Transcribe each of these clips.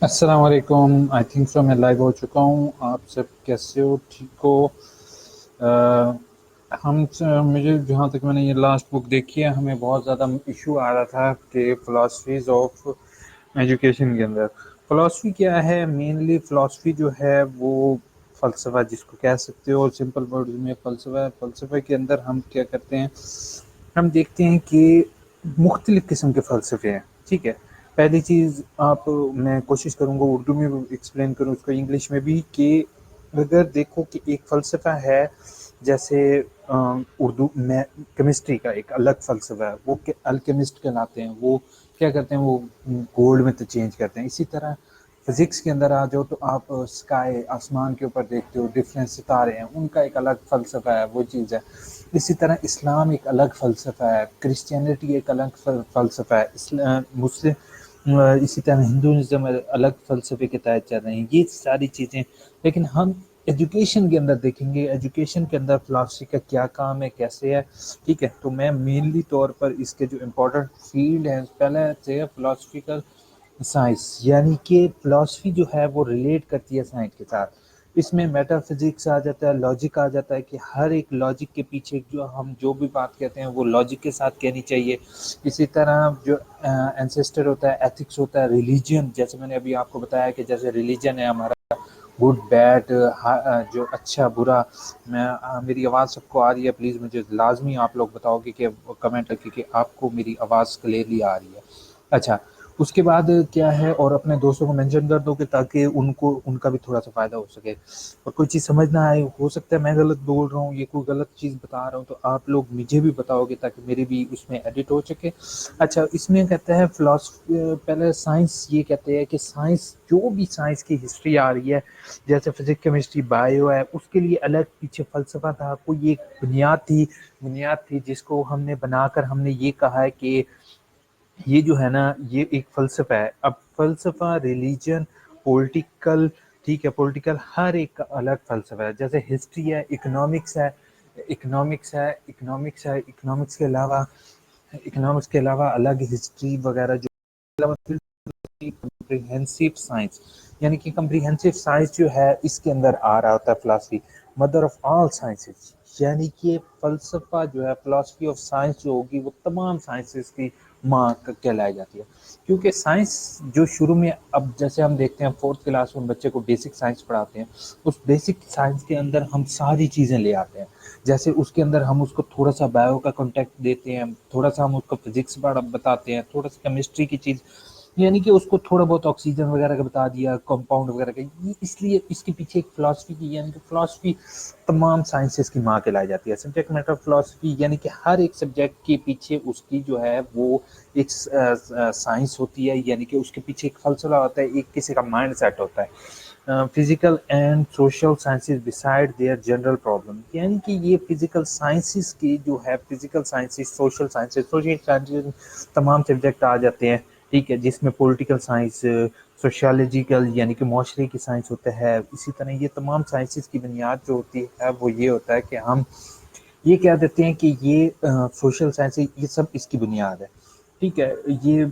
السلام علیکم. I think so میں لائیو ہو چکا ہوں. آپ سب کیسے ہو؟ ٹھیک ہو؟ مجھے جہاں تک میں نے یہ لاسٹ بک دیکھی ہے، ہمیں بہت زیادہ ایشو آ رہا تھا کہ فلاسفیز آف ایجوکیشن کے اندر فلاسفی کیا ہے. مینلی فلاسفی جو ہے وہ فلسفہ جس کو کہہ سکتے ہو، سمپل ورڈز میں فلسفہ ہے. فلسفہ کے اندر ہم کیا کرتے ہیں، ہم دیکھتے ہیں کہ مختلف قسم کے فلسفے ہیں. ٹھیک ہے، پہلی چیز میں کوشش کروں گا اردو میں ایکسپلین کروں اس کو انگلش میں بھی، کہ اگر دیکھو کہ ایک فلسفہ ہے، جیسے اردو میں کیمسٹری کا ایک الگ فلسفہ ہے، وہ الکیمسٹ کہلاتے ہیں. وہ کیا کرتے ہیں، وہ گولڈ میں تو چینج کرتے ہیں. اسی طرح فزکس کے اندر آ جاؤ تو آپ اسکائی، آسمان کے اوپر دیکھتے ہو ڈفرینٹ ستارے ہیں، ان کا ایک الگ فلسفہ ہے، وہ چیز ہے. اسی طرح اسلام ایک الگ فلسفہ ہے، کرسچینٹی ایک الگ فلسفہ ہے، مسلم اسی طرح ہندوازم الگ فلسفے کے تحت چل رہے ہیں. یہ ساری چیزیں، لیکن ہم ایجوکیشن کے اندر دیکھیں گے، ایجوکیشن کے اندر فلاسفی کا کیا کام ہے، کیسے ہے. ٹھیک ہے، تو میں مینلی طور پر اس کے جو امپورٹنٹ فیلڈ ہیں، پہلے سے فلاسفیکل سائنس، یعنی کہ فلاسفی جو ہے وہ ریلیٹ کرتی ہے سائنس کے ساتھ. اس میں میٹا فزکس آ جاتا ہے، لاجک آ جاتا ہے، کہ ہر ایک لاجک کے پیچھے جو بھی بات کہتے ہیں وہ لاجک کے ساتھ کہنی چاہیے. اسی طرح جو اینسسٹر ہوتا ہے، ایتھکس ہوتا ہے، ریلیجن، جیسے میں نے ابھی آپ کو بتایا کہ جیسے ریلیجن ہے ہمارا، گڈ بیڈ، جو اچھا برا. میری آواز سب کو آ رہی ہے؟ پلیز مجھے لازمی آپ لوگ بتاؤ کہ کمنٹ رکھیے کہ آپ کو میری آواز کلیئرلی آ رہی ہے. اچھا، اس کے بعد کیا ہے، اور اپنے دوستوں کو مینشن کر دو کہ تاکہ ان کا بھی تھوڑا سا فائدہ ہو سکے. اور کوئی چیز سمجھ نہ آئے، ہو سکتا ہے میں غلط بول رہا ہوں، یہ کوئی غلط چیز بتا رہا ہوں، تو آپ لوگ مجھے بھی بتاؤ گے تاکہ میری بھی اس میں ایڈٹ ہو سکے. اچھا، اس میں کہتا ہے فلاسفی، پہلے سائنس یہ کہتے ہیں کہ سائنس، جو بھی سائنس کی ہسٹری آ رہی ہے، جیسے فزکس، کیمسٹری، بایو ہے، اس کے لیے الگ پیچھے فلسفہ تھا، کوئی ایک بنیاد تھی جس کو ہم نے بنا کر ہم نے یہ کہا ہے کہ یہ جو ہے نا، یہ ایک فلسفہ ہے. اب فلسفہ، ریلیجن، پولیٹیکل، ٹھیک ہے، پولیٹیکل ہر ایک کا الگ فلسفہ ہے. جیسے ہسٹری ہے، اکنامکس کے علاوہ الگ ہسٹری وغیرہ جو کمپریہنسو سائنس، یعنی کہ کمپریہنسو سائنس جو ہے اس کے اندر آ رہا ہوتا ہے philosophy, mother of all sciences. یعنی کہ فلسفہ جو ہے، فلاسفی آف سائنس جو ہوگی، وہ تمام سائنسز کی ماں کہلائی جاتی ہے. کیونکہ سائنس جو شروع میں، اب جیسے ہم دیکھتے ہیں فورتھ کلاس میں بچے کو بیسک سائنس پڑھاتے ہیں، اس بیسک سائنس کے اندر ہم ساری چیزیں لے آتے ہیں. جیسے اس کے اندر ہم اس کو تھوڑا سا بایو کا کانٹیکٹ دیتے ہیں، تھوڑا سا ہم اس کو فزکس بتاتے ہیں، تھوڑا سا کیمسٹری کی چیز، یعنی کہ اس کو تھوڑا بہت آکسیجن وغیرہ کا بتا دیا، کمپاؤنڈ وغیرہ کا. اس لیے اس کے پیچھے ایک فلاسفی کی، یعنی کہ فلاسفی تمام سائنسز کی ماں کہلائی جاتی ہے. سبجیکٹ میٹر فلاسفی، یعنی کہ ہر ایک سبجیکٹ کے پیچھے اس کی جو ہے وہ ایک سائنس ہوتی ہے، یعنی کہ اس کے پیچھے ایک فلسفہ ہوتا ہے، ایک کسی کا مائنڈ سیٹ ہوتا ہے. Physical and social sciences besides their general problem, یعنی کہ یہ فزیکل سائنسز کی جو ہے، فزیکل سائنسز، سوشل سائنسز تمام سبجیکٹ آ جاتے ہیں. ٹھیک ہے، جس میں پولیٹیکل سائنس، سوشیالوجیکل یعنی کہ معاشرے کی سائنس ہوتا ہے. اسی طرح یہ تمام سائنسز کی بنیاد جو ہوتی ہے وہ یہ ہوتا ہے کہ ہم یہ کہہ دیتے ہیں کہ یہ سوشل سائنس، یہ سب اس کی بنیاد ہے. ٹھیک ہے، یہ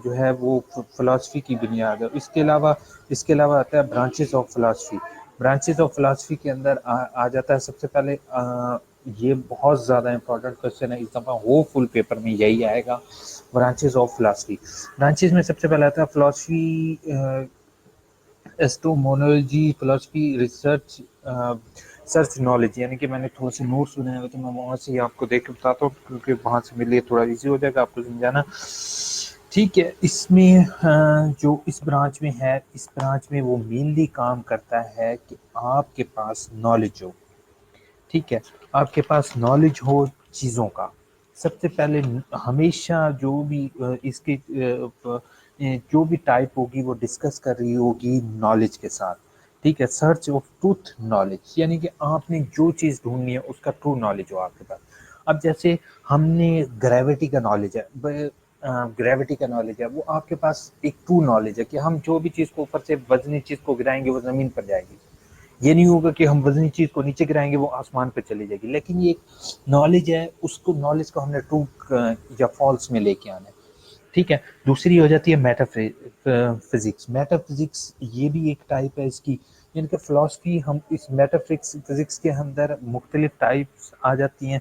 جو ہے وہ فلاسفی کی بنیاد ہے. اس کے علاوہ آتا ہے branches of philosophy. Branches of philosophy کے اندر آ جاتا ہے سب سے پہلے، یہ بہت زیادہ امپورٹنٹ کوشچن ہے اس دفعہ، وہ فل پیپر میں یہی آئے گا. برانچز آف فلاسفی، برانچز میں سب سے پہلے آتا ہے philosophy epistemology, philosophy research, search knowledge. یعنی کہ میں نے تھوڑے سے نوٹس بنائے ہوئے تو میں وہاں سے ہی آپ کو دیکھ کے بتاتا ہوں، کیونکہ وہاں سے میرے لیے تھوڑا ایزی ہو جائے گا آپ کو سمجھانا. ٹھیک ہے، اس میں جو اس برانچ میں ہے، اس برانچ میں وہ مینلی کام کرتا ہے کہ آپ کے پاس نالج ہو. ٹھیک ہے، آپ کے پاس نالج ہو چیزوں کا. سب سے پہلے ہمیشہ جو بھی اس کی جو بھی ٹائپ ہوگی وہ ڈسکس کر رہی ہوگی نالج کے ساتھ. ٹھیک ہے، سرچ آف ٹروتھ نالج، یعنی کہ آپ نے جو چیز ڈھونڈنی ہے اس کا ٹرو نالج ہو آپ کے پاس. اب جیسے ہم نے گریوٹی کا نالج ہے، گریوٹی کا نالج ہے، وہ آپ کے پاس ایک ٹرو نالج ہے کہ ہم جو بھی چیز کو اوپر سے وزنی چیز کو گرائیں گے وہ زمین پر جائے گی. یہ نہیں ہوگا کہ ہم وزنی چیز کو نیچے گرائیں گے وہ آسمان پہ چلی جائے گی. لیکن یہ ایک نالج ہے، اس کو نالج کو ہم نے ٹرو یا فالس میں لے کے آنا ہے. ٹھیک ہے. دوسری ہو جاتی ہے میٹا فزکس. میٹا فزکس یہ بھی ایک ٹائپ ہے اس کی، یعنی کہ فلاسفی ہم اس میٹا فزکس کے اندر مختلف ٹائپس آ جاتی ہیں.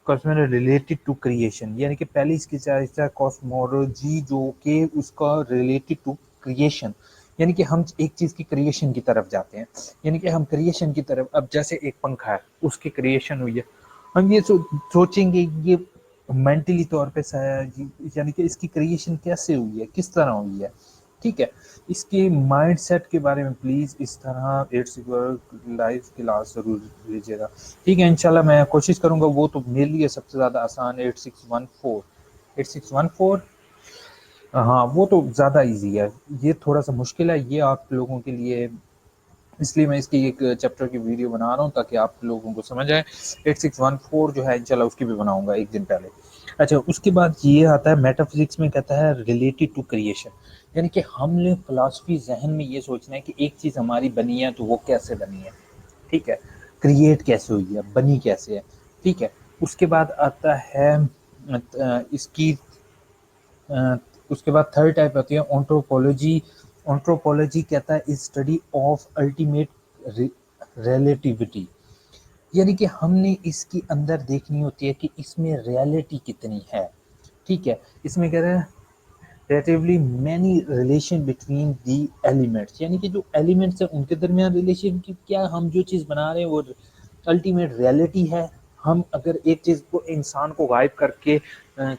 ریلیٹڈ ٹو کریشن، یعنی کہ پہلے اس کی چاہیے کاسمولوجی جو کہ اس کا ریلیٹڈ ٹو کریشن، یعنی کہ ہم ایک چیز کی کریشن کی طرف جاتے ہیں، یعنی کہ ہم کریشن کی طرف، اب جیسے ایک پنکھا ہے اس کی کریشن ہوئی ہے، ہم یہ سوچیں گے یہ مینٹلی طور پہ یعنی کہ اس کی کریشن کیسے ہوئی ہے، کس طرح ہوئی ہے. ٹھیک ہے. اس کے مائنڈ سیٹ کے بارے میں پلیز اس طرح لائف کلاس ضرور لیجیے گا. ٹھیک ہے. انشاءاللہ میں کوشش کروں گا. وہ تو میرے لیے سب سے زیادہ آسان 8614 ہاں وہ تو زیادہ ایزی ہے. یہ تھوڑا سا مشکل ہے، یہ آپ لوگوں کے لیے، اس لیے میں اس کی ایک چیپٹر کی ویڈیو بنا رہا ہوں تاکہ آپ لوگوں کو سمجھ آئے. 8614 جو ہے انشاءاللہ اس کی بھی بناؤں گا ایک دن پہلے. اچھا، اس کے بعد یہ آتا ہے میٹا فزکس میں، کہتا ہے ریلیٹڈ ٹو کریشن، یعنی کہ ہم نے فلاسفی ذہن میں یہ سوچنا ہے کہ ایک چیز ہماری بنی ہے تو وہ کیسے بنی ہے. ٹھیک ہے. کریٹ کیسے ہوئی ہے، بنی کیسے ہے. ٹھیک ہے. اس کے بعد آتا ہے اس کی اس کے بعد تھرڈ ٹائپ ہوتی ہے اونٹروپولوجی. اونٹروپولوجی کہتا ہے اسٹڈی آف الٹیمیٹ ریلیٹیوٹی، یعنی کہ ہم نے اس کے اندر دیکھنی ہوتی ہے کہ اس میں ریالٹی کتنی ہے. ٹھیک ہے. اس میں کہہ رہے ہیں relatively many relation between the elements، یعنی کہ جو ایلیمنٹس ہیں ان کے درمیان ریلیشن کی، کیا ہم جو چیز بنا رہے ہیں وہ الٹیمیٹ ریالٹی ہے. ہم اگر ایک چیز کو، انسان کو غائب کر کے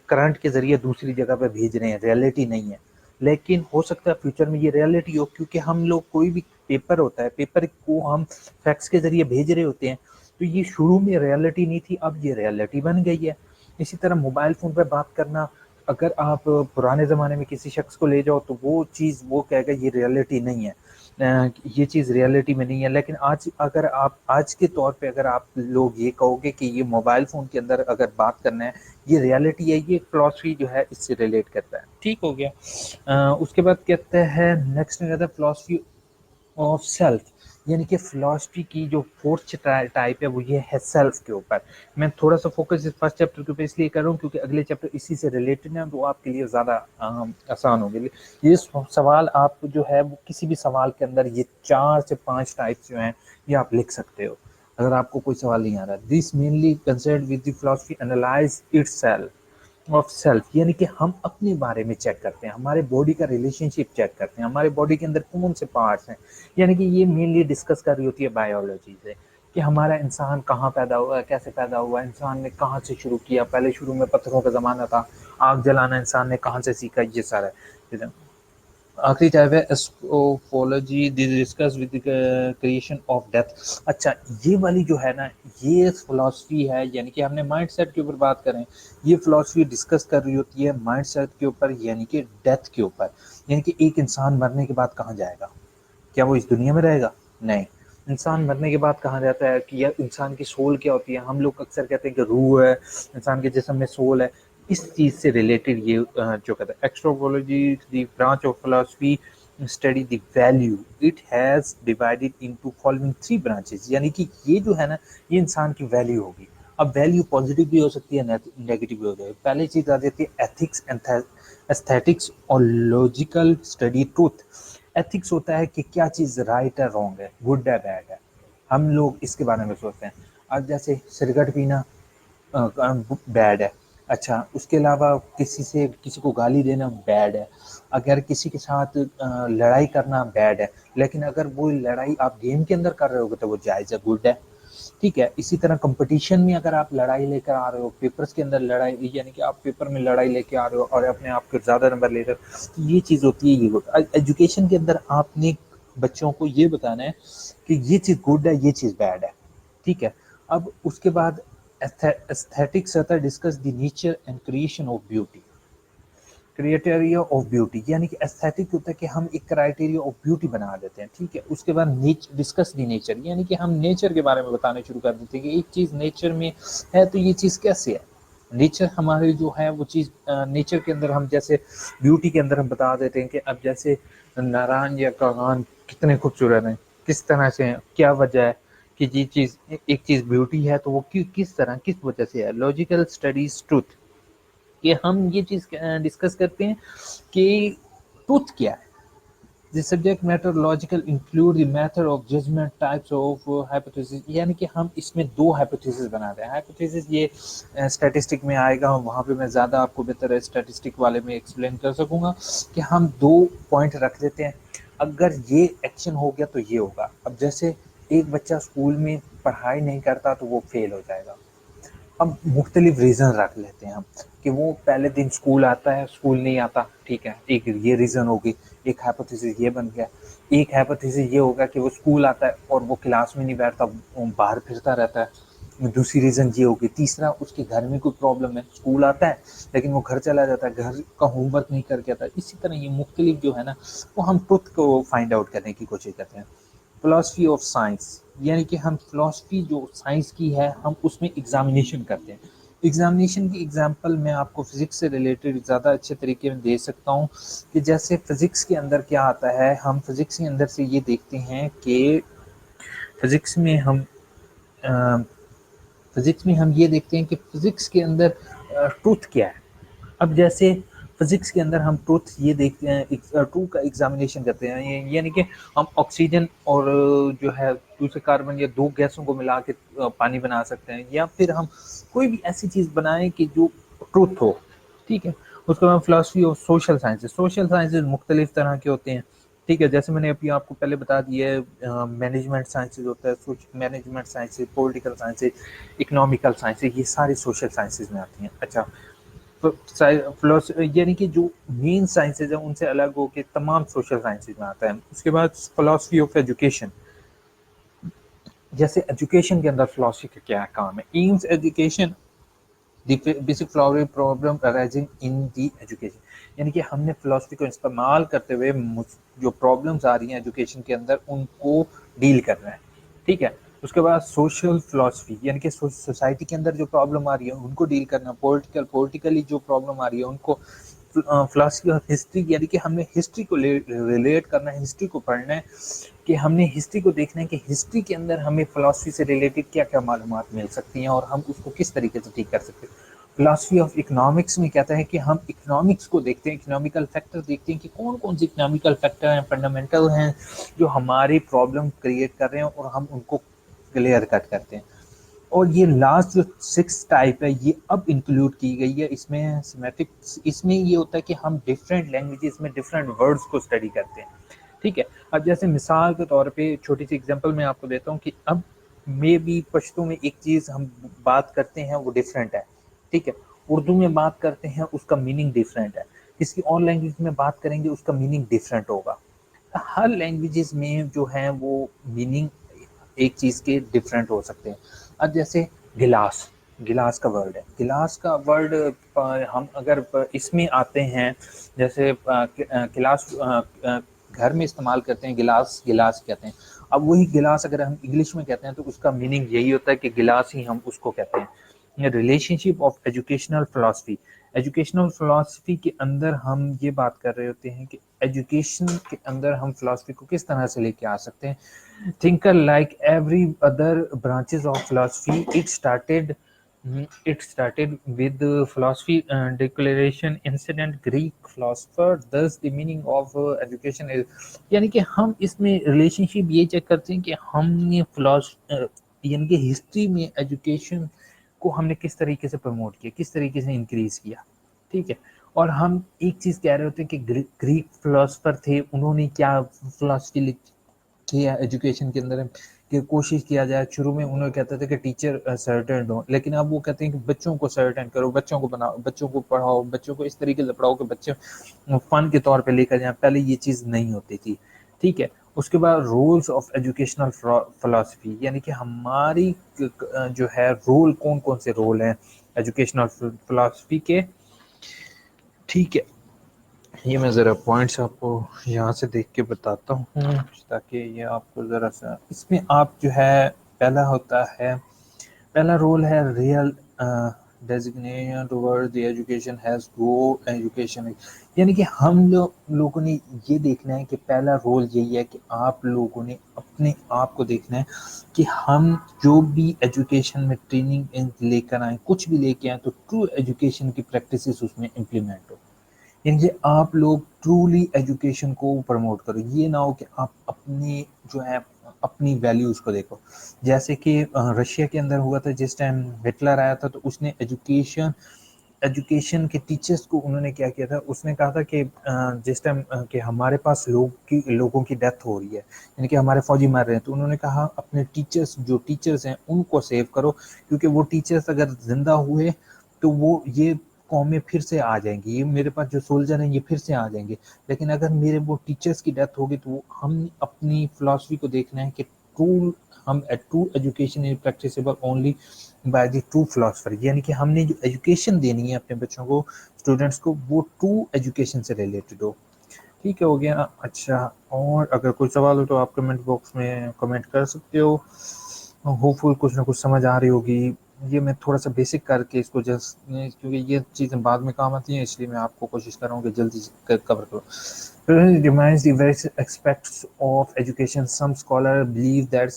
کرنٹ کے ذریعے دوسری جگہ پہ بھیج رہے ہیں، ریالٹی نہیں ہے، لیکن ہو سکتا ہے فیوچر میں یہ ریالٹی ہو، کیونکہ ہم لوگ کوئی بھی پیپر ہوتا ہے، پیپر کو ہم فیکس کے ذریعے بھیج رہے ہوتے ہیں، تو یہ شروع میں ریالٹی نہیں تھی، اب یہ ریالٹی بن گئی ہے. اسی طرح موبائل فون پہ بات کرنا، اگر آپ پرانے زمانے میں کسی شخص کو لے جاؤ تو وہ چیز وہ کہے گا یہ ریالٹی نہیں ہے، یہ چیز ریالٹی میں نہیں ہے. لیکن آج اگر آپ آج کے طور پہ اگر آپ لوگ یہ کہو گے کہ یہ موبائل فون کے اندر اگر بات کرنا ہے یہ ریالٹی ہے، یہ فلاسفی جو ہے اس سے ریلیٹ کرتا ہے. ٹھیک ہو گیا. اس کے بعد کہتے ہیں نیکسٹ میں کہتا ہے فلاسفی آف سیلف، یعنی کہ فلاسفی کی جو فورتھ ٹائپ ہے وہ یہ ہے سیلف کے اوپر. میں تھوڑا سا فوکس اس فرسٹ چیپٹر کے اوپر اس لیے کر رہا ہوں کیونکہ اگلے چیپٹر اسی سے ریلیٹڈ ہیں، تو آپ کے لیے زیادہ آسان ہوگی. یہ سوال آپ جو ہے وہ کسی بھی سوال کے اندر یہ 4 سے 5 ٹائپس جو ہیں یہ آپ لکھ سکتے ہو اگر آپ کو کوئی سوال نہیں آ رہا. This mainly concerned with the philosophy analyse it self of self, یعنی کہ ہم اپنے بارے میں چیک کرتے ہیں، ہمارے باڈی کا ریلیشن شپ چیک کرتے ہیں، ہمارے باڈی کے اندر کون سے پارٹس ہیں. یعنی کہ یہ مینلی ڈسکس کر رہی ہوتی ہے بایولوجی سے کہ ہمارا انسان کہاں پیدا ہوا ہے، کیسے پیدا ہوا ہے، انسان نے کہاں سے شروع کیا. پہلے شروع میں پتھروں کا زمانہ تھا، آگ جلانا انسان نے کہاں سے سیکھا، یہ سارا ہے. آخری ٹائپ ہے ایسٹروپولوجی discuss with creation of death. اچھا، یہ والی جو ہے نا یہ فلاسفی ہے، یعنی کہ ہم نے مائنڈ سیٹ کے اوپر بات کریں، یہ فلاسفی ڈسکس کر رہی ہوتی ہے مائنڈ سیٹ کے اوپر، یعنی کہ ڈیتھ کے اوپر. یعنی کہ ایک انسان مرنے کے بعد کہاں جائے گا، کیا وہ اس دنیا میں رہے گا؟ نہیں. انسان مرنے کے بعد کہاں جاتا ہے، کہ انسان کی سول کیا ہوتی ہے. ہم لوگ اکثر کہتے ہیں کہ روح ہے، انسان کے جسم میں سول ہے. اس چیز سے ریلیٹڈ یہ جو کہتا ہے axiology the branch of philosophy study the value it has divided into following 3 branches, یعنی کہ یہ جو ہے نا یہ انسان کی ویلیو ہوگی. اب ویلیو پازیٹیو بھی ہو سکتی ہے، نیگیٹو بھی ہو جائے. پہلی چیز آ جاتی ہے ایتھکس، ایستھیٹکس اور لاجیکل اسٹڈی ٹروتھ. ایتھکس ہوتا ہے کہ کیا چیز رائٹ ہے، رانگ ہے، گڈ ہے، بیڈ ہے، ہم لوگ اس کے بارے میں سوچتے ہیں. اب جیسے سگریٹ پینا بیڈ ہے. اچھا، اس کے علاوہ کسی کو گالی دینا بیڈ ہے. اگر کسی کے ساتھ لڑائی کرنا بیڈ ہے، لیکن اگر وہ لڑائی آپ گیم کے اندر کر رہے ہوگے تو وہ جائز ہے، گڈ ہے. ٹھیک ہے. اسی طرح کمپٹیشن میں اگر آپ لڑائی لے کر آ رہے ہو، پیپرز کے اندر لڑائی، یعنی کہ آپ پیپر میں لڑائی لے کے آ رہے ہو اور اپنے آپ کو زیادہ نمبر لے رہے ہو، تو یہ چیز ہوتی ہے. یہ گڈ. ایجوکیشن کے اندر آپ نے بچوں کو یہ بتانا ہے کہ یہ چیز گڈ ہے، یہ چیز بیڈ ہے. ٹھیک ہے. اب اس کے بعد ایستھیٹکس آتا ہے discuss the nature and creation of beauty. Criteria of beauty, یعنی کہ ایستھیٹک ہوتا ہے کہ ہم ایک کرائٹیریا آف بیوٹی بنا دیتے ہیں. ٹھیک ہے. اس کے بعد ڈسکس دی نیچر، یعنی کہ ہم نیچر کے بارے میں بتانا شروع کر دیتے ہیں کہ ایک چیز نیچر میں ہے تو یہ چیز کیسے ہے. نیچر ہماری جو ہے وہ چیز نیچر کے اندر ہم جیسے بیوٹی کے اندر ہم بتا دیتے ہیں کہ اب جیسے ناران یا کاغان کتنے خوبصورت ہیں، کس طرح سے ہیں، کیا وجہ ہے کہ یہ چیز ایک چیز بیوٹی ہے تو وہ کس طرح کس وجہ سے ہے. Logical studies truth. کہ ہم یہ چیز ڈسکس کرتے ہیں کہ ٹروتھ کیا ہے. The subject matter logical include the method of judgment types of hypothesis. یعنی کہ ہم اس میں دو hypothesis بناتے ہیں. hypothesis یہ اسٹیٹسٹک میں آئے گا, وہاں پہ میں زیادہ آپ کو بہتر ہے اسٹیٹسٹک والے میں ایکسپلین کر سکوں گا کہ ہم دو پوائنٹ رکھ لیتے ہیں, اگر یہ ایکشن ہو گیا تو یہ ہوگا. اب جیسے ایک بچہ اسکول میں پڑھائی نہیں کرتا تو وہ فیل ہو جائے گا. اب مختلف ریزن رکھ لیتے ہیں ہم کہ وہ پہلے دن اسکول آتا ہے, اسکول نہیں آتا, ٹھیک ہے, ایک یہ ریزن ہوگی. ایک ہائپوتھیسس یہ بن گیا. ایک ہائپوتھیسس یہ ہوگا کہ وہ اسکول آتا ہے اور وہ کلاس میں نہیں بیٹھتا, وہ باہر پھرتا رہتا ہے. دوسری ریزن یہ ہوگی. تیسرا, اس کے گھر میں کوئی پرابلم ہے, اسکول آتا ہے لیکن وہ گھر چلا جاتا ہے, گھر کا ہوم ورک نہیں کر کے آتا. اسی طرح یہ مختلف جو ہے نا وہ ہم ٹروتھ کو فائنڈ آؤٹ کرنے کی کوشش کرتے ہیں. فلاسفی آف سائنس, یعنی کہ ہم فلاسفی جو سائنس کی ہے ہم اس میں ایگزامینیشن کرتے ہیں. ایگزامینیشن کی ایگزامپل میں آپ کو فزکس سے ریلیٹڈ زیادہ اچھے طریقے میں دے سکتا ہوں کہ جیسے فزکس کے اندر کیا آتا ہے, ہم فزکس کے اندر سے یہ دیکھتے ہیں کہ فزکس میں ہم یہ دیکھتے ہیں کہ فزکس کے اندر ٹروتھ کیا ہے. اب جیسے فزکس کے اندر ہم ٹروتھ یہ دیکھتے ہیں, ٹرو کا ایگزامینیشن کرتے ہیں, یعنی کہ ہم آکسیجن اور جو ہے دوسرے کاربن یا دو گیسوں کو ملا کے پانی بنا سکتے ہیں, یا پھر ہم کوئی بھی ایسی چیز بنائیں کہ جو ٹروتھ ہو, ٹھیک ہے. اس کے بعد philosophy of social sciences. Social sciences مختلف طرح کے ہوتے ہیں, ٹھیک ہے. جیسے میں نے ابھی آپ کو پہلے بتا دیا ہے, مینجمنٹ سائنسز ہوتا ہے, management sciences, political sciences, economical sciences, یہ ساری سوشل سائنسز میں آتی ہیں. اچھا, یعنی کہ جو مین سائنسز ہیں ان سے الگ ہو کے تمام سوشل سائنسز میں آتا ہے. اس کے بعد فلاسفی آف ایجوکیشن. جیسے ایجوکیشن کے اندر فلاسفی کا کیا کام ہے. Aims education the basic problem arising in the education, یعنی کہ ہم نے فلاسفی کو استعمال کرتے ہوئے جو پرابلمس آ رہی ہیں ایجوکیشن کے اندر ان کو ڈیل کرنا ہے, ٹھیک ہے. اس کے بعد سوشل فلاسفی, یعنی کہ سوسائٹی کے اندر جو پرابلم آ رہی ہے ان کو ڈیل کرنا. پولیٹیکلی جو پرابلم آ رہی ہے ان کو. فلاسفی آف ہسٹری, یعنی کہ ہم نے ہسٹری کو ریلیٹ کرنا ہے, ہسٹری کو پڑھنا ہے, کہ ہم نے ہسٹری کو دیکھنا ہے کہ ہسٹری کے اندر ہمیں فلاسفی سے ریلیٹڈ کیا کیا معلومات مل سکتی ہیں اور ہم اس کو کس طریقے سے ٹھیک کر سکتے ہیں. فلاسفی آف اکنامکس میں کہتا ہے کہ ہم اکنامکس کو دیکھتے ہیں, اکنامیکل فیکٹر دیکھتے ہیں کہ کون کون سے اکنامیکل فیکٹر ہیں, فنڈامنٹل ہیں, جو ہماری پرابلم کریٹ کر رہے ہیں اور ہم ان کو کلیئر کٹ کرتے ہیں. اور یہ لاسٹ جو 6 ٹائپ ہے یہ اب انکلوڈ کی گئی ہے اس میں سیمیٹکس. اس میں یہ ہوتا ہے کہ ہم ڈفرینٹ لینگویجز میں ڈفرینٹ ورڈز کو اسٹڈی کرتے ہیں, ٹھیک ہے. اب جیسے مثال کے طور پہ چھوٹی سی ایگزامپل میں آپ کو دیتا ہوں کہ اب میں بھی پشتو میں ایک چیز ہم بات کرتے ہیں وہ ڈفرینٹ ہے, ٹھیک ہے. اردو میں بات کرتے ہیں اس کا میننگ ڈفرینٹ ہے, کسی اور لینگویج میں بات کریں گے اس کا میننگ ڈفرینٹ ہوگا. ہر لینگویجز میں جو ہے وہ میننگ ایک چیز کے ڈفرینٹ ہو سکتے ہیں. اب جیسے گلاس, گلاس کا ورڈ ہے, گلاس کا ورڈ ہم اگر اس میں آتے ہیں جیسے کلاس گھر میں استعمال کرتے ہیں, گلاس گلاس کہتے ہیں. اب وہی گلاس اگر ہم انگلش میں کہتے ہیں تو اس کا میننگ یہی ہوتا ہے کہ گلاس ہی ہم اس کو کہتے ہیں. Relation ship of educational philosophy. Educational philosophy کے اندر ہم یہ بات کر رہے ہوتے ہیں کہ ایجوکیشن کے اندر ہم فلاسفی کو کس طرح سے لے کے آ سکتے ہیں. Thinker like every other branches of philosophy, it started with philosophy declaration incident Greek philosopher, thus the meaning of education is. یعنی کہ ہم اس میں ریلیشن شپ یہ چیک کرتے ہیں کہ ہم نے یعنی کہ ہسٹری میں ایجوکیشن کو ہم نے کس طریقے سے پروموٹ کیا, کس طریقے سے انکریز کیا, ٹھیک ہے. اور ہم ایک چیز کہہ رہے ہوتے ہیں کہ گریک فلاسفر تھے, انہوں نے کیا فلاسفی کیا ایجوکیشن کے اندر کہ کوشش کیا جائے. شروع میں انہوں نے کہتے تھے کہ ٹیچر سرٹن ہو, لیکن اب وہ کہتے ہیں کہ بچوں کو سرٹن کرو, بچوں کو بناؤ, بچوں کو پڑھاؤ, بچوں کو اس طریقے سے پڑھاؤ کہ بچے فن کے طور پہ لے کر جائیں. پہلے یہ چیز نہیں ہوتی تھی, ٹھیک ہے. اس کے بعد رولز آف ایجوکیشنل فلاسفی, یعنی کہ ہماری جو ہے رول کون کون سے رول ہیں ایجوکیشنل فلاسفی کے, ٹھیک ہے. یہ میں ذرا پوائنٹس آپ کو یہاں سے دیکھ کے بتاتا ہوں تاکہ یہ آپ کو ذرا سا اس میں آپ جو ہے پہلا رول ہے designation towards the education has go education. یعنی کہ ہم لوگوں نے یہ دیکھنا ہے کہ پہلا رول یہی ہے کہ آپ لوگوں نے اپنے آپ کو دیکھنا ہے کہ ہم جو بھی ایجوکیشن میں ٹریننگ لے کر آئیں، کچھ بھی لے کے آئیں، تو ٹرو ایجوکیشن کی پریکٹسز اس میں امپلیمنٹ ہو. یعنی کہ آپ لوگ ٹرولی ایجوکیشن کو پروموٹ کرو. یہ نہ ہو کہ آپ اپنی جو ہے اپنی ویلیوز کو دیکھو. جیسے کہ رشیا کے اندر ہوا تھا جس ٹائم ہٹلر آیا تھا، تو اس نے ایجوکیشن کے ٹیچرز کو انہوں نے کیا کیا تھا، اس نے کہا تھا کہ جس ٹائم کہ ہمارے پاس لوگوں کی ڈیتھ ہو رہی ہے، یعنی کہ ہمارے فوجی مر رہے ہیں، تو انہوں نے کہا اپنے ٹیچرز ہیں ان کو سیو کرو، کیونکہ وہ ٹیچرز اگر زندہ ہوئے تو وہ یہ قومیں پھر سے آ جائیں گی، یہ میرے پاس جو سولجر ہیں یہ پھر سے آ جائیں گے. لیکن اگر میرے وہ ٹیچرز کی ڈیتھ ہوگی تو ہم اپنی فلاسفی کو دیکھنا ہے کہ true education is practicable only by the true philosopher. یعنی کہ ہم نے جو ایجوکیشن دینی ہے اپنے بچوں کو، اسٹوڈنٹس کو، وہ ٹرو ایجوکیشن سے ریلیٹڈ ہو. ٹھیک ہے، ہو گیا. اچھا، اور اگر کوئی سوال ہو تو آپ کمنٹ باکس میں کمنٹ کر سکتے ہو. ہوپ فل کچھ نہ کچھ سمجھ آ رہی ہوگی. یہ میں تھوڑا سا بیسک کر کے اس کو کیونکہ یہ چیزیں بعد میں کام آتی ہیں، اس لیے میں آپ کو کوشش کر رہا ہوں کہ جلدی سے کور کروں. Determines the various aspects of education. Some scholars believe that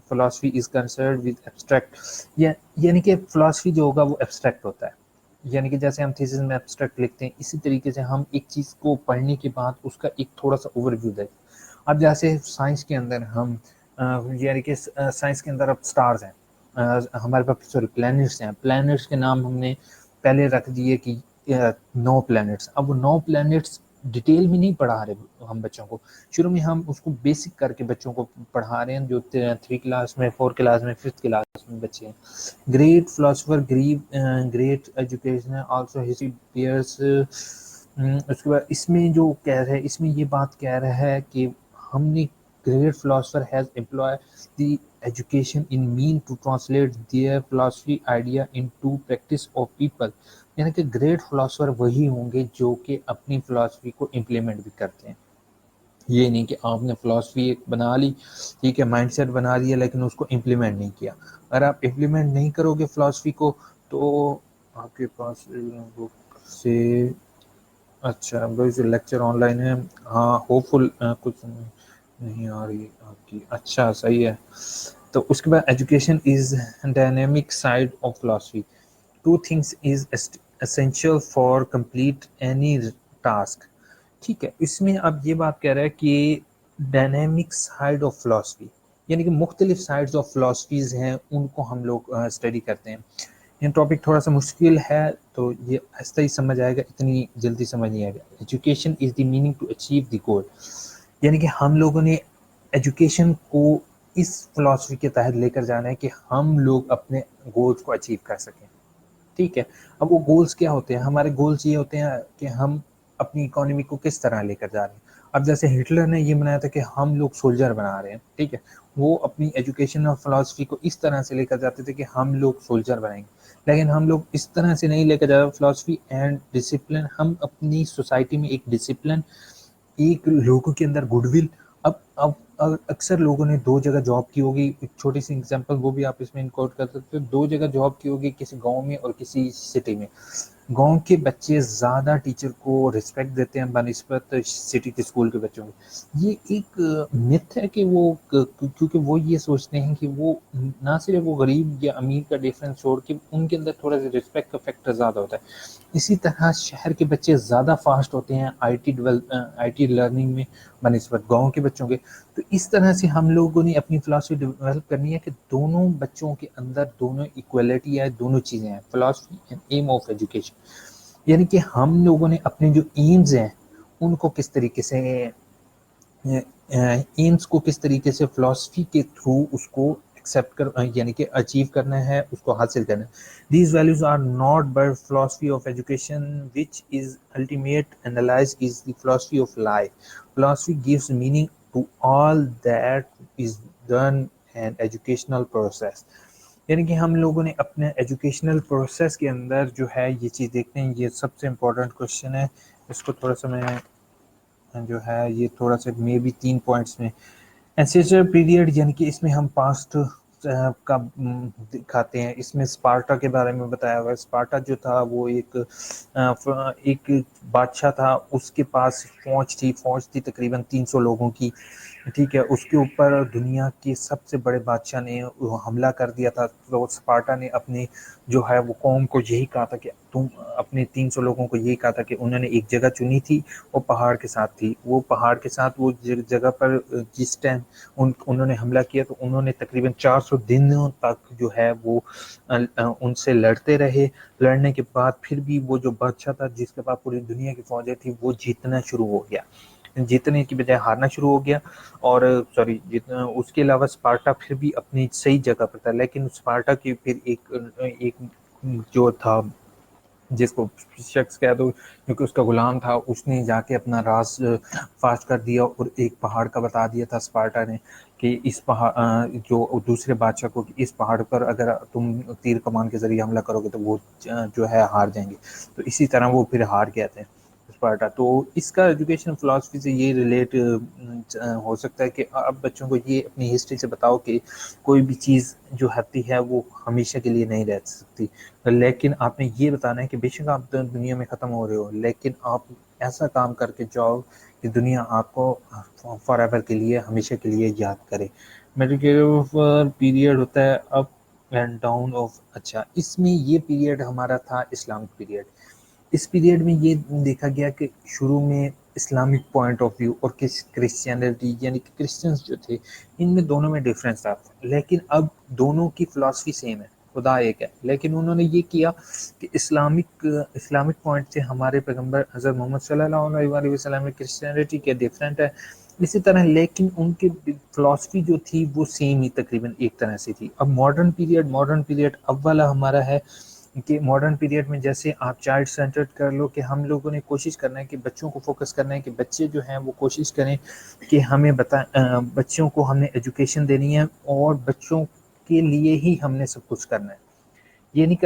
philosophy is concerned with abstract. یعنی کہ فلاسفی جو ہوگا وہ ایبسٹریکٹ ہوتا ہے. یعنی کہ جیسے ہم تھیسس میں ایبسٹریکٹ لکھتے ہیں، اسی طریقے سے ہم ایک چیز کو پڑھنے کے بعد اس کا ایک تھوڑا سا اوور ویو دیں. اب جیسے سائنس کے اندر ہم یعنی کہ سائنس کے اندر اب سٹارز ہیں، ہمارے پاس پلینٹس ہیں. پلینٹس کے نام ہم نے پہلے رکھ دیے کہ 9 پلینٹس. اب وہ 9 پلینٹس ڈیٹیل میں نہیں پڑھا رہے ہم بچوں کو، شروع میں ہم اس کو بیسک کر کے بچوں کو پڑھا رہے ہیں، جو 3 کلاس میں، 4 کلاس میں، 5 کلاس میں بچے ہیں. Great philosopher great education also history peers. اس کے بعد اس میں جو کہہ رہا ہے، اس میں یہ بات کہہ رہا ہے کہ ہم نے great philosopher has employ the education in mean to translate their philosophy idea into practice of people. یعنی کہ گریٹ فلاسفر وہی ہوں گے جو کہ اپنی فلاسفی کو امپلیمنٹ بھی کرتے ہیں. یہ نہیں کہ آپ نے فلاسفی ایک بنا لی، ٹھیک ہے، مائنڈ سیٹ بنا لیا، لیکن اس کو امپلیمنٹ نہیں کیا. اگر آپ امپلیمنٹ نہیں کرو گے فلاسفی کو تو آپ کے پاس بک سے اچھا لیکچر آن لائن ہے. ہاں، ہوپ فل کچھ نہیں آ رہی آپ کی. اچھا، صحیح ہے. تو اس کے بعد education is dynamic side of philosophy. Two things is essential for complete any task. ٹھیک ہے، اس میں اب یہ بات کہہ رہا ہے کہ ڈائنامک سائڈ آف فلاسفی، یعنی کہ مختلف سائڈز آف فلاسفیز ہیں، ان کو ہم لوگ اسٹڈی کرتے ہیں. یہ ٹاپک تھوڑا سا مشکل ہے تو یہ ایسا ہی سمجھ آئے گا، اتنی جلدی سمجھ نہیں آئے گا. Education is the meaning to achieve the goal. یعنی کہ ہم لوگوں نے ایجوکیشن کو اس فلاسفی کے تحت لے کر جانا ہے کہ ہم لوگ اپنے گولز کو اچیو کر سکیں. ٹھیک ہے، اب وہ گولز کیا ہوتے ہیں؟ ہمارے گولز یہ ہوتے ہیں کہ ہم اپنی اکانومی کو کس طرح لے کر جا رہے ہیں. اب جیسے ہٹلر نے یہ بنایا تھا کہ ہم لوگ سولجر بنا رہے ہیں، ٹھیک ہے، وہ اپنی ایجوکیشن اور فلاسفی کو اس طرح سے لے کر جاتے تھے کہ ہم لوگ سولجر بنائیں گے. لیکن ہم لوگ اس طرح سے نہیں لے کر جا رہے. فلاسفی اینڈ ڈسپلن، ہم اپنی سوسائٹی میں ایک ڈسپلن، ایک لوگوں کے اندر گڈ ول. اب اکثر لوگوں نے 2 جگہ جاب کی ہوگی. ایک چھوٹی سی اگزامپل وہ بھی آپ اس میں انکلوڈ کر سکتے ہو. 2 جگہ جاب کی ہوگی، کسی گاؤں میں اور کسی سٹی میں. گاؤں کے بچے زیادہ ٹیچر کو رسپیکٹ دیتے ہیں بنسبت سٹی کے اسکول کے بچوں کو. یہ ایک متھ ہے کہ وہ کیونکہ وہ یہ سوچتے ہیں کہ وہ نہ صرف وہ غریب یا امیر کا ڈیفرنس چھوڑ کے ان کے اندر تھوڑا سا رسپیکٹ کا فیکٹر زیادہ ہوتا ہے. اسی طرح شہر کے بچے زیادہ فاسٹ ہوتے ہیں آئی ٹی لرننگ میں بنسبت گاؤں کے بچوں کے. تو اس طرح سے ہم لوگوں نے اپنی فلاسفی ڈیولپ کرنی ہے کہ دونوں بچوں کے اندر دونوں ایکویلٹی ہے، دونوں چیزیں ہیں. Philosophy and aim of education, یعنی کہ ہم لوگوں نے اپنے جو ایمز ہیں ان کو کس طریقے سے ایمز کو کس طریقے سے فلاسفی کے تھرو اس کو ایکسیپٹ کر یعنی کہ اچیو کرنا ہے، اس کو حاصل کرنا ہے. These values are not but philosophy of education, which is ultimate analysis is the philosophy of life. Philosophy gives meaning to all that is done an educational process. یعنی کہ ہم لوگوں نے اپنے ایجوکیشنل پروسیس کے اندر جو ہے یہ چیز دیکھتے ہیں. یہ سب سے امپورٹنٹ کوشچن ہے. اس کو تھوڑا سا میں جو ہے یہ تھوڑا سا مے بی 3 پوائنٹس میں. اینسیسٹر پیریڈ، یعنی کہ اس میں ہم پاسٹ کا دکھاتے ہیں. اس میں اسپارٹا کے بارے میں بتایا ہوا ہے. اسپارٹا جو تھا وہ ایک بادشاہ تھا. اس کے پاس فوج تھی تقریباً 300 لوگوں کی. ٹھیک ہے. اس کے اوپر دنیا کے سب سے بڑے بادشاہ نے حملہ کر دیا تھا. تو اسپارٹا نے اپنے جو ہے وہ قوم کو یہی کہا تھا کہ تم اپنے 300 لوگوں کو یہی کہا تھا کہ انہوں نے ایک جگہ چنی تھی. وہ پہاڑ کے ساتھ تھی. وہ پہاڑ کے ساتھ وہ جگہ پر جس ٹائم انہوں نے حملہ کیا تو انہوں نے تقریباً 400 دنوں تک جو ہے وہ ان سے لڑتے رہے. لڑنے کے بعد پھر بھی وہ جو بادشاہ تھا جس کے پاس پوری دنیا کی فوجیں تھی وہ جیتنا شروع ہو گیا. جیتنے کی بجائے ہارنا شروع ہو گیا. اور اس کے علاوہ اسپارٹا پھر بھی اپنی صحیح جگہ پر تھا. لیکن اسپارٹا کی پھر ایک جو تھا جس کو شخص کہہ دو کیونکہ اس کا غلام تھا, اس نے جا کے اپنا راز فاش کر دیا اور ایک پہاڑ کا بتا دیا تھا اسپارٹا نے کہ اس پہاڑ جو دوسرے بادشاہ کو, اس پہاڑ پر اگر تم تیر کمان کے ذریعے حملہ کرو گے تو وہ جو ہے ہار جائیں گے. تو اسی طرح وہ پھر ہار گئے تھے اسپارٹا. تو اس کا ایجوکیشن فلاسفی سے یہ ریلیٹ ہو سکتا ہے کہ اب بچوں کو یہ اپنی ہسٹری سے بتاؤ کہ کوئی بھی چیز جو ہوتی ہے وہ ہمیشہ کے لیے نہیں رہ سکتی. لیکن آپ نے یہ بتانا ہے کہ بے شک آپ دنیا میں ختم ہو رہے ہو, لیکن آپ ایسا کام کر کے جاؤ کہ دنیا آپ کو فار ایور کے لیے ہمیشہ کے لیے یاد کرے. میڈیکل پیریڈ ہوتا ہے اپ اینڈ ڈاؤن آف. اچھا, اس میں یہ پیریڈ ہمارا تھا اسلامک پیریڈ. اس پیریڈ میں یہ دیکھا گیا کہ شروع میں اسلامک پوائنٹ آف ویو اور کرسچینٹی یعنی کہ کرسچنس جو تھے ان میں دونوں میں ڈفرینس تھا. لیکن اب دونوں کی فلاسفی سیم ہے, خدا ایک ہے. لیکن انہوں نے یہ کیا کہ اسلامک پوائنٹ سے ہمارے پیغمبر حضرت محمد صلی اللہ علیہ وسلم میں کرسچینٹی کے ڈفرینٹ ہے اسی طرح, لیکن ان کی فلاسفی جو تھی وہ سیم ہی تقریباً ایک طرح سے تھی. اب ماڈرن پیریڈ اب والا ہمارا ہے کہ ماڈرن پیریڈ میں جیسے آپ چائلڈ سینٹرڈ کر لو کہ ہم لوگوں نے کوشش کرنا ہے کہ بچوں کو فوکس کرنا ہے کہ بچے جو ہیں وہ کوشش کریں کہ ہمیں بچوں کو ہم نے ایجوکیشن دینی ہے اور بچوں کے لیے ہی ہم نے سب کچھ کرنا ہے. یہ نہیں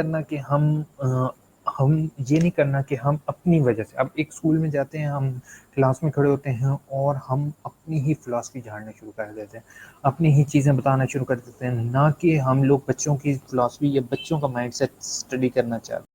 کرنا کہ ہم اپنی وجہ سے اب ایک اسکول میں جاتے ہیں, ہم کلاس میں کھڑے ہوتے ہیں اور ہم اپنی ہی فلاسفی جھاڑنا شروع کر دیتے ہیں, اپنی ہی چیزیں بتانا شروع کر دیتے ہیں, نہ کہ ہم لوگ بچوں کی فلاسفی یا بچوں کا مائنڈ سیٹ اسٹڈی کرنا چاہتے ہیں.